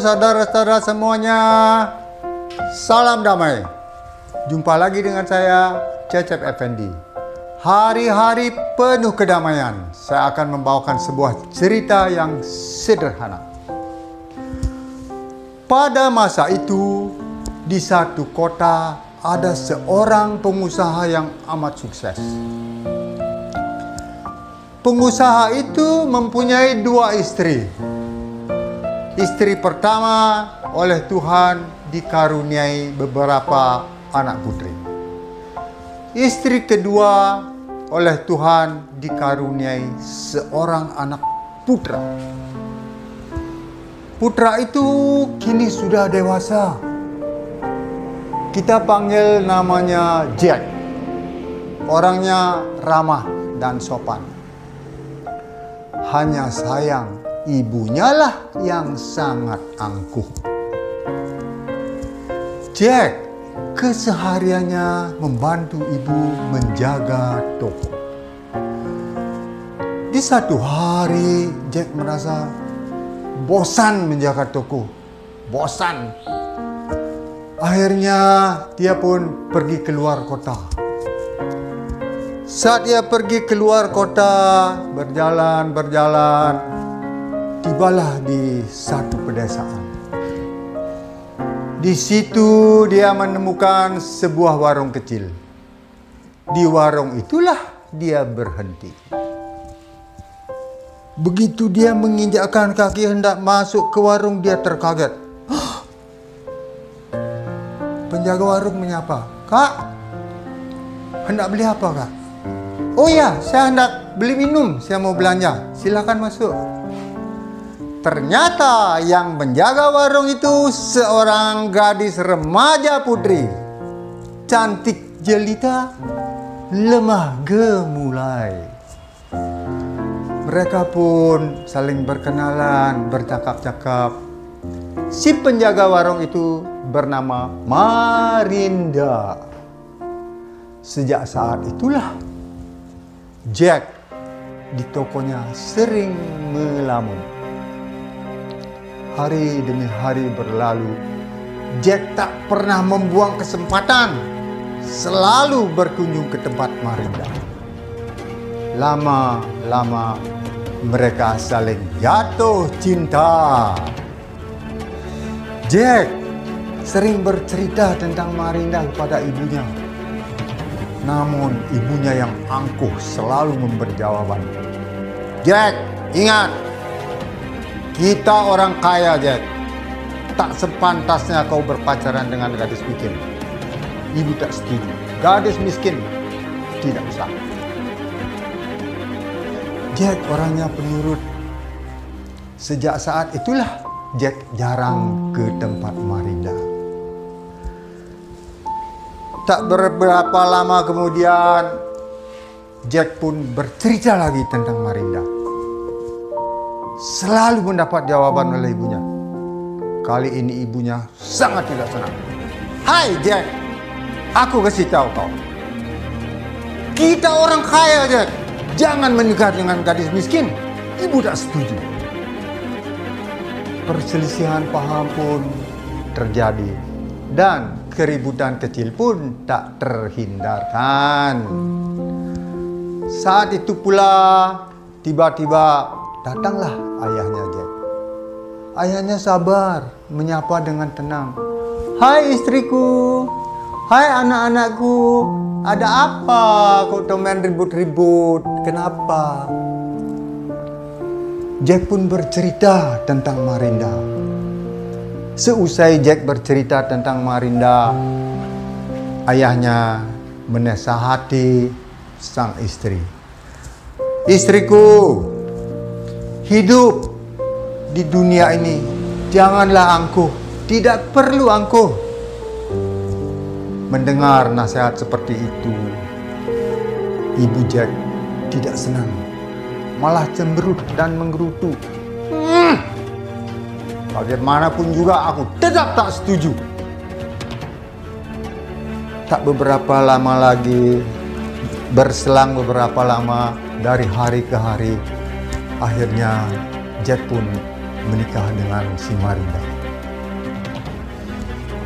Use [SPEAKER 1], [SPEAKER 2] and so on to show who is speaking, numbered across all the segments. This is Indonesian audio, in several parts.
[SPEAKER 1] saudara-saudara semuanya, salam damai. Jumpa lagi dengan saya, Cecep Effendi. Hari-hari penuh kedamaian, saya akan membawakan sebuah cerita yang sederhana. Pada masa itu, di satu kota ada seorang pengusaha yang amat sukses. Pengusaha itu mempunyai 2 istri. Istri pertama oleh Tuhan dikaruniai beberapa anak putri. Istri kedua oleh Tuhan dikaruniai seorang anak putra. Putra itu kini sudah dewasa. Kita panggil namanya Jack. Orangnya ramah dan sopan. Hanya sayang, ibunya lah yang sangat angkuh. Jack kesehariannya membantu ibu menjaga toko. Di satu hari, Jack merasa bosan menjaga toko. Bosan. Akhirnya dia pun pergi keluar kota. Saat dia pergi keluar kota, berjalan, tibalah di satu pedesaan. Di situ dia menemukan sebuah warung kecil. Di warung itulah dia berhenti. Begitu dia menginjakkan kaki hendak masuk ke warung, dia terkaget. Penjaga warung menyapa, "Kak, hendak beli apa, Kak?" "Oh ya, saya hendak beli minum, saya mau belanja. Silakan masuk." Ternyata yang menjaga warung itu seorang gadis remaja putri. Cantik jelita, lemah gemulai. Mereka pun saling berkenalan, bercakap-cakap. Si penjaga warung itu bernama Marinda. Sejak saat itulah Jack di tokonya sering melamun. Hari demi hari berlalu, Jack tak pernah membuang kesempatan, selalu berkunjung ke tempat Marinda. Lama-lama mereka saling jatuh cinta. Jack sering bercerita tentang Marinda kepada ibunya. Namun ibunya yang angkuh selalu memberi jawaban. "Jack, ingat, kita orang kaya, Jack. Tak sepantasnya kau berpacaran dengan gadis miskin. Ibu tak setuju. Gadis miskin tidak usah." Jack orangnya penurut. Sejak saat itulah Jack jarang ke tempat Marinda. Tak beberapa lama kemudian, Jack pun bercerita lagi tentang Marinda. Selalu mendapat jawaban oleh ibunya. Kali ini ibunya sangat tidak senang. "Hai Jack, aku kasih tahu kau. Kita orang kaya, Jack. Jangan menikah dengan gadis miskin. Ibu tak setuju." Perselisihan paham pun terjadi. Dan keributan kecil pun tak terhindarkan. Saat itu pula, tiba-tiba datanglah ayahnya Jack. Ayahnya sabar, menyapa dengan tenang. "Hai istriku, hai anak-anakku, ada apa kok tumben ribut-ribut? Kenapa?" Jack pun bercerita tentang Marinda. Seusai Jack bercerita tentang Marinda, ayahnya menasihati sang istri. "Istriku, hidup di dunia ini janganlah angkuh, tidak perlu angkuh." Mendengar nasihat seperti itu, ibu Jack tidak senang, malah cemberut dan menggerutu. Bagaimanapun juga aku tetap tak setuju." Tak beberapa lama lagi, berselang beberapa lama dari hari ke hari, akhirnya Jack pun menikah dengan si Marinda.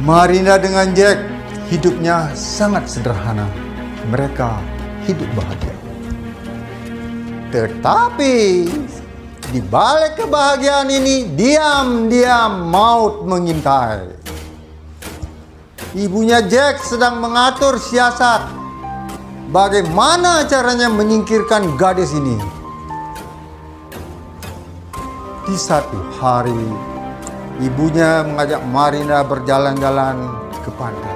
[SPEAKER 1] Marinda dengan Jack hidupnya sangat sederhana. Mereka hidup bahagia. Tetapi di balik kebahagiaan ini, diam-diam maut mengintai. Ibunya Jack sedang mengatur siasat bagaimana caranya menyingkirkan gadis ini. Di satu hari, ibunya mengajak Marinda berjalan-jalan ke pantai.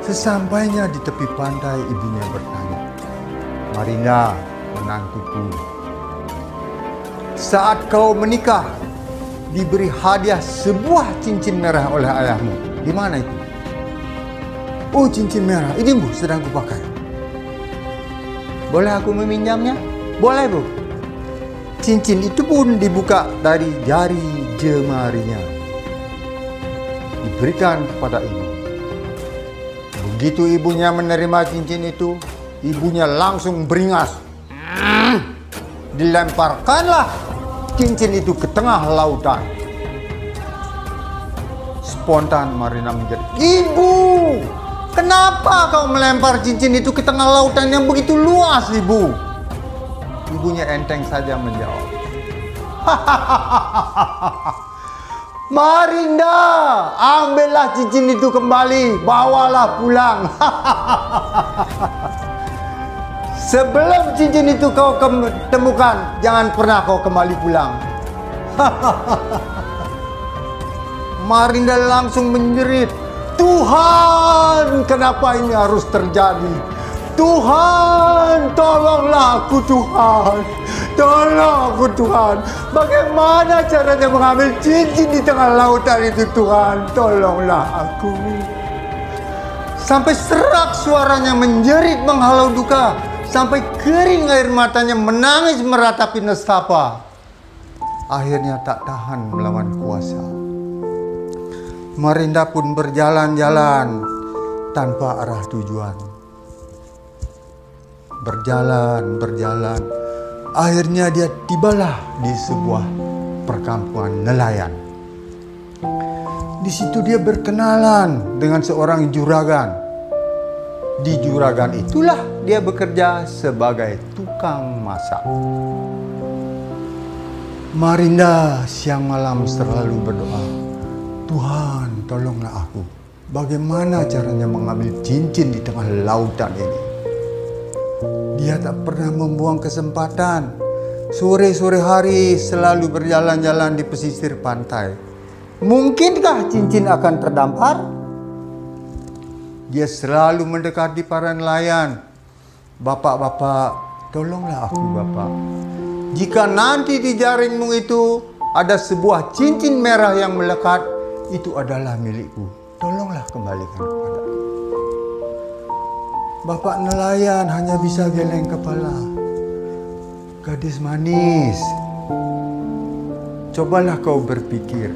[SPEAKER 1] Sesampainya di tepi pantai, ibunya bertanya, "Marinda, menantuku, saat kau menikah, diberi hadiah sebuah cincin merah oleh ayahmu. Di mana itu?" "Oh, cincin merah, ini Bu, sedang kupakai." "Boleh aku meminjamnya?" "Boleh Bu." Cincin itu pun dibuka dari jari jemarinya, diberikan kepada ibu. Begitu ibunya menerima cincin itu, ibunya langsung beringas. Dilemparkanlah cincin itu ke tengah lautan. Spontan Marinda menjerit, "Ibu, kenapa kau melempar cincin itu ke tengah lautan yang begitu luas, Ibu?" Ibunya enteng saja menjawab, "Marinda, ambillah cincin itu kembali, bawalah pulang." "Sebelum cincin itu kau temukan, jangan pernah kau kembali pulang." Marinda langsung menjerit, "Tuhan, kenapa ini harus terjadi? Tuhan, tolonglah aku Tuhan. Tolong aku Tuhan. Bagaimana caranya mengambil cincin di tengah lautan itu Tuhan? Tolonglah aku." Sampai serak suaranya menjerit menghalau duka. Sampai kering air matanya menangis meratapi nestapa. Akhirnya tak tahan melawan kuasa. Marinda pun berjalan-jalan tanpa arah tujuan. Berjalan. Akhirnya dia tibalah di sebuah perkampungan nelayan. Di situ dia berkenalan dengan seorang juragan. Di juragan itulah dia bekerja sebagai tukang masak. Marinda siang malam selalu berdoa, "Tuhan, tolonglah aku. Bagaimana caranya mengambil cincin di tengah lautan ini?" Dia tak pernah membuang kesempatan. Sore-sore hari selalu berjalan-jalan di pesisir pantai. Mungkinkah cincin akan terdampar? Dia selalu mendekati para nelayan. "Bapak-bapak, tolonglah aku Bapak. Jika nanti di jaringmu itu ada sebuah cincin merah yang melekat, itu adalah milikku. Tolonglah kembalikan kepada aku." Bapak nelayan hanya bisa geleng kepala. "Gadis manis, cobalah kau berpikir,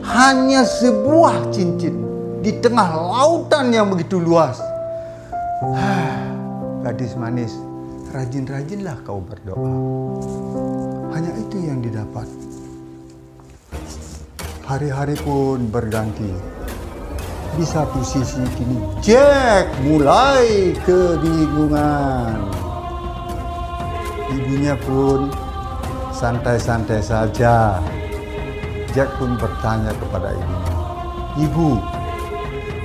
[SPEAKER 1] hanya sebuah cincin di tengah lautan yang begitu luas. Gadis manis, rajin-rajinlah kau berdoa." Hanya itu yang didapat. Hari-hari pun berganti. Di satu sisi kini Jack mulai kebingungan. Ibunya pun santai-santai saja. Jack pun bertanya kepada ibunya, "Ibu,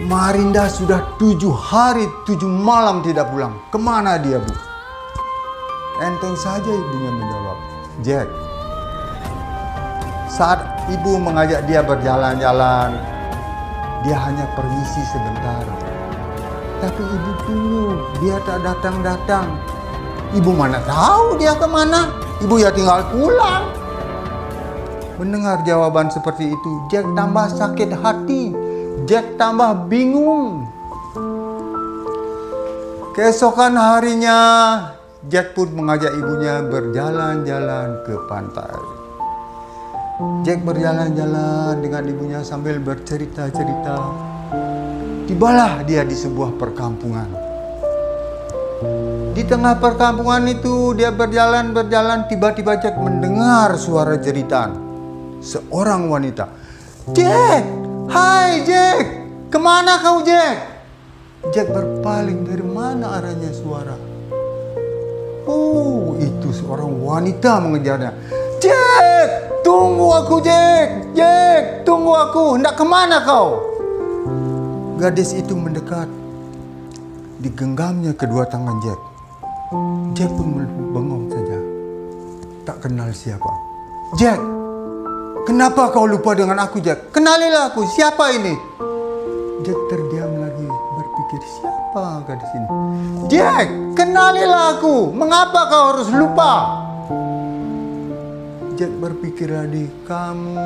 [SPEAKER 1] Marinda sudah 7 hari 7 malam tidak pulang. Kemana dia, Bu?" Enteng saja ibunya menjawab, "Jack, saat ibu mengajak dia berjalan-jalan, dia hanya permisi sebentar. Tapi ibu tunggu, dia tak datang-datang. Ibu mana tahu dia kemana? Ibu ya tinggal pulang." Mendengar jawaban seperti itu, Jack tambah sakit hati. Jack tambah bingung. Keesokan harinya, Jack pun mengajak ibunya berjalan-jalan ke pantai. Jack berjalan-jalan dengan ibunya sambil bercerita-cerita. Tibalah dia di sebuah perkampungan. Di tengah perkampungan itu dia berjalan-berjalan, tiba-tiba Jack mendengar suara jeritan seorang wanita. "Jack! Hai Jack! Kemana kau, Jack? Jack berpaling. Dari mana arahnya suara? Oh, itu seorang wanita mengejarnya. Jack, tunggu aku, Jack. Jack, tunggu aku. Hendak kemana kau? Gadis itu mendekat. Digenggamnya kedua tangan Jack. Jack pun bengong saja. Tak kenal siapa. Jack, kenapa kau lupa dengan aku, Jack? Kenalilah aku, siapa ini? Jack terdiam lagi, berpikir siapa gadis ini. Jack, kenalilah aku. Mengapa kau harus lupa? Jack berpikir lagi, kamu.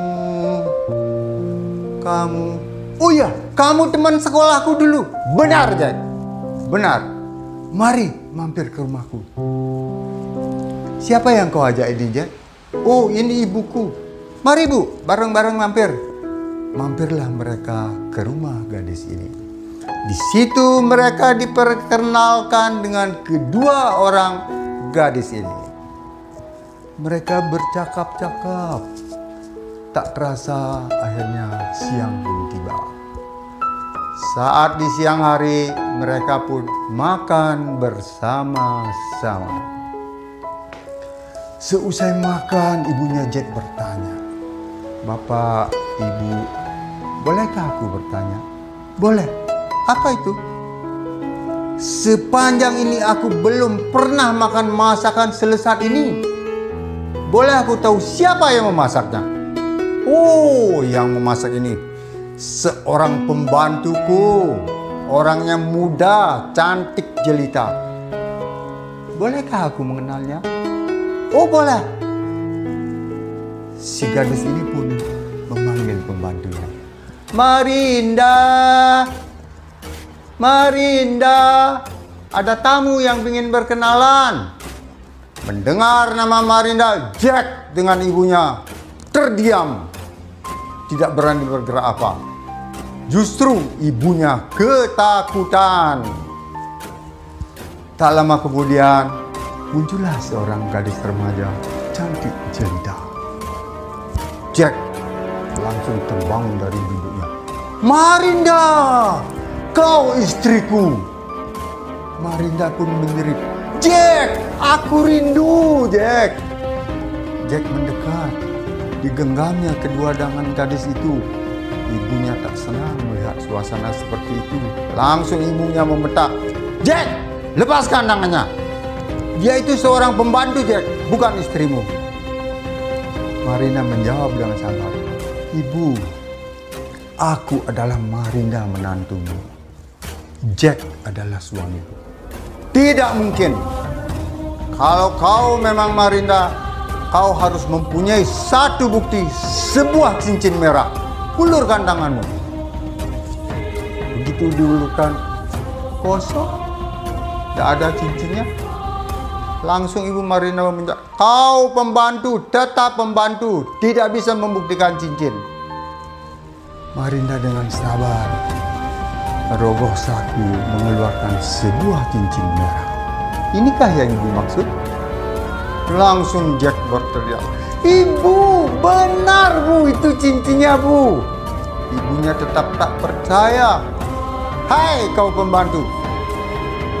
[SPEAKER 1] Oh iya, kamu teman sekolahku dulu. Benar, Jack. Benar. Mari mampir ke rumahku. Siapa yang kau ajak ini, Jack? Oh, ini ibuku. Mari, Bu, bareng-bareng mampir. Mampirlah mereka ke rumah gadis ini. Di situ mereka diperkenalkan dengan kedua orang gadis ini. Mereka bercakap-cakap. Tak terasa akhirnya siang pun tiba. Saat di siang hari mereka pun makan bersama-sama. Seusai makan, ibunya Jack bertanya, "Bapak, Ibu, bolehkah aku bertanya?" "Boleh." "Apa itu?" "Sepanjang ini aku belum pernah makan masakan selesat ini. Boleh aku tahu siapa yang memasaknya?" "Oh, yang memasak ini seorang pembantuku. Orangnya muda, cantik jelita." "Bolehkah aku mengenalnya?" "Oh, boleh." Si gadis ini pun memanggil pembantunya. "Marinda, Marinda, ada tamu yang ingin berkenalan." Mendengar nama Marinda, Jack dengan ibunya terdiam, tidak berani bergerak apa. Justru ibunya ketakutan. Tak lama kemudian muncullah seorang gadis remaja cantik jelita. Jack langsung terbangun dari duduknya. "Marinda, kau istriku." Marinda pun menjerit, "Jack, aku rindu, Jack." Jack mendekat. Digenggamnya kedua tangan gadis itu. Ibunya tak senang melihat suasana seperti itu. Langsung ibunya membentak, "Jack, lepaskan tangannya. Dia itu seorang pembantu, Jack, bukan istrimu." Marinda menjawab dengan sabar, "Ibu, aku adalah Marinda menantumu. Jack adalah suamiku." "Tidak mungkin. Kalau kau memang Marinda, kau harus mempunyai satu bukti, sebuah cincin merah. Ulurkan tanganmu." Begitu diulurkan, kosong. Tidak ada cincinnya. Langsung Ibu Marinda meminta, "Kau pembantu, tetap pembantu, tidak bisa membuktikan cincin." Marinda dengan sabar merogoh saku mengeluarkan sebuah cincin merah. "Inikah yang Ibu maksud?" Langsung Jack berteriak, "Ibu, benar Bu, itu cincinnya Bu." Ibunya tetap tak percaya. "Hai kau pembantu,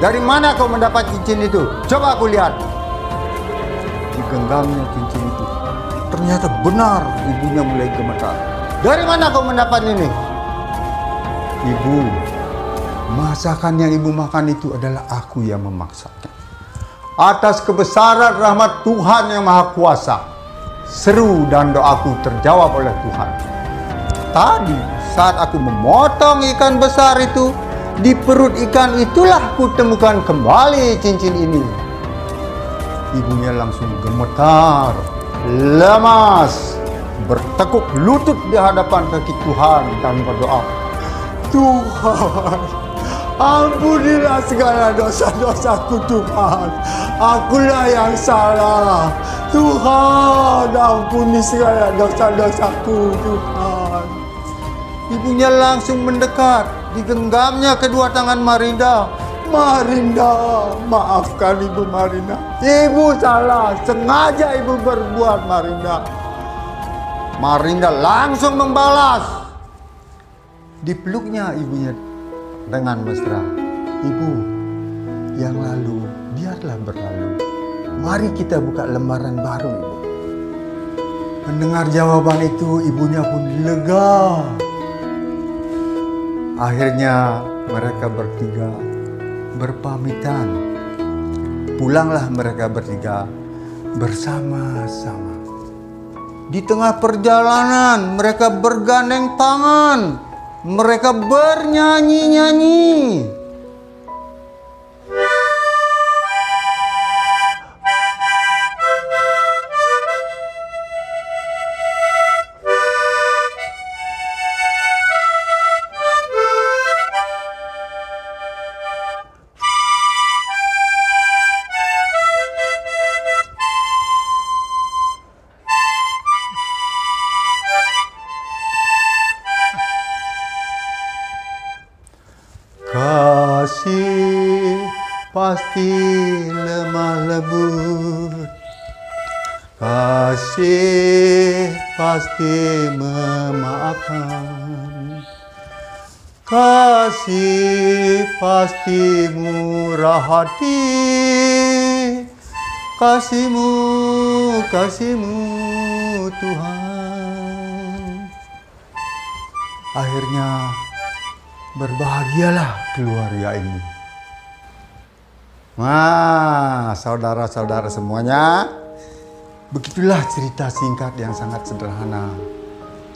[SPEAKER 1] dari mana kau mendapat cincin itu? Coba aku lihat." Digenggamnya cincin itu. Ternyata benar, ibunya mulai gemetar. "Dari mana kau mendapat ini?" "Ibu, masakan yang ibu makan itu adalah aku yang memasaknya. Atas kebesaran rahmat Tuhan yang Maha Kuasa, seru dan doaku terjawab oleh Tuhan. Tadi saat aku memotong ikan besar itu, di perut ikan itulah kutemukan kembali cincin ini." Ibunya langsung gemetar, lemas, bertekuk lutut di hadapan kaki Tuhan dan berdoa, "Tuhan, ampunilah segala dosa-dosaku Tuhan. Akulah yang salah. Tuhan, ampuni segala dosa-dosaku Tuhan." Ibunya langsung mendekat. Digenggamnya kedua tangan Marinda. "Marinda, maafkan Ibu Marinda. Ibu salah, sengaja Ibu berbuat Marinda." Marinda langsung membalas, Dipeluknya ibunya dengan mesra. Ibu, yang lalu biarlah berlalu. Mari kita buka lembaran baru, Ibu. Mendengar jawaban itu, ibunya pun lega. Akhirnya mereka bertiga berpamitan. Pulanglah mereka bertiga bersama-sama. Di tengah perjalanan mereka bergandeng tangan. Mereka bernyanyi-nyanyi. Kasih pasti lemah lembut, kasih pasti memaafkan, kasih pasti murah hati, kasihmu Tuhan. Akhirnya berbahagialah keluarga ini. Nah, saudara-saudara semuanya, begitulah cerita singkat yang sangat sederhana.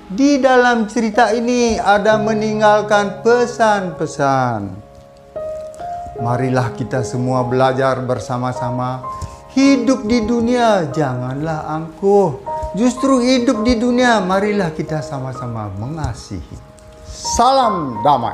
[SPEAKER 1] Di dalam cerita ini ada meninggalkan pesan-pesan. Marilah kita semua belajar bersama-sama. Hidup di dunia janganlah angkuh. Justru hidup di dunia marilah kita sama-sama mengasihi. Salam damai.